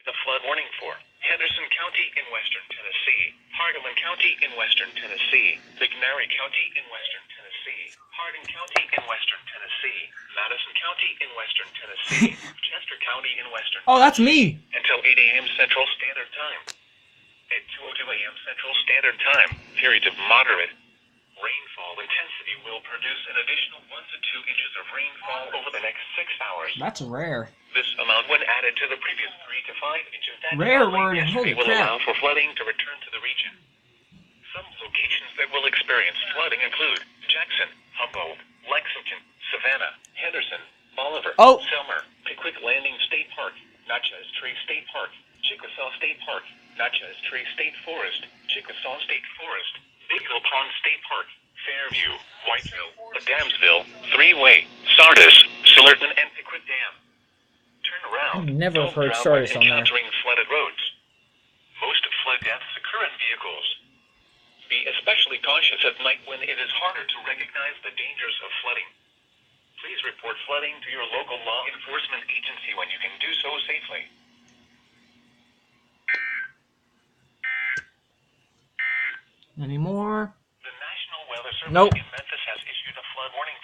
the flood warning for Henderson County in western Tennessee, Hardeman County in western Tennessee, McNairy County in western Tennessee, Hardin County in western Tennessee, Madison County in western Tennessee, Chester County in western Oh, that's me. until 8 a.m. Central Standard Time. At 2:02 a.m. Central Standard Time, periods of moderate rainfall intensity will produce an additional 1 to 2 inches of rainfall over the next 6 hours. That's rare. This amount, when added to the previous 3 to 5 inches that Rare fell wording, yesterday, holy will crap. allow for flooding to return to the region. Some locations that will experience flooding include Jackson, Humboldt, Lexington, Savannah, Henderson, Bolivar, Selmer, Pickwick Landing State Park, Natchez Trace State Park, Chickasaw State Park, Natchez Trace State Forest, Chickasaw State Forest, Big Hill Pond State Park, Fairview, Whiteville, Adamsville, Three-Way, Sardis, Sillerton, and Pickwick Dam. Turn around. I've never Don't heard drown Sardis when on there. encountering flooded roads. Most flood deaths occur in vehicles. Be especially cautious at night when it is harder to recognize the dangers of flooding. Please report flooding to your local law enforcement agency when you can do so safely. Any more? The National Weather Service Nope. in Memphis has issued a flood warning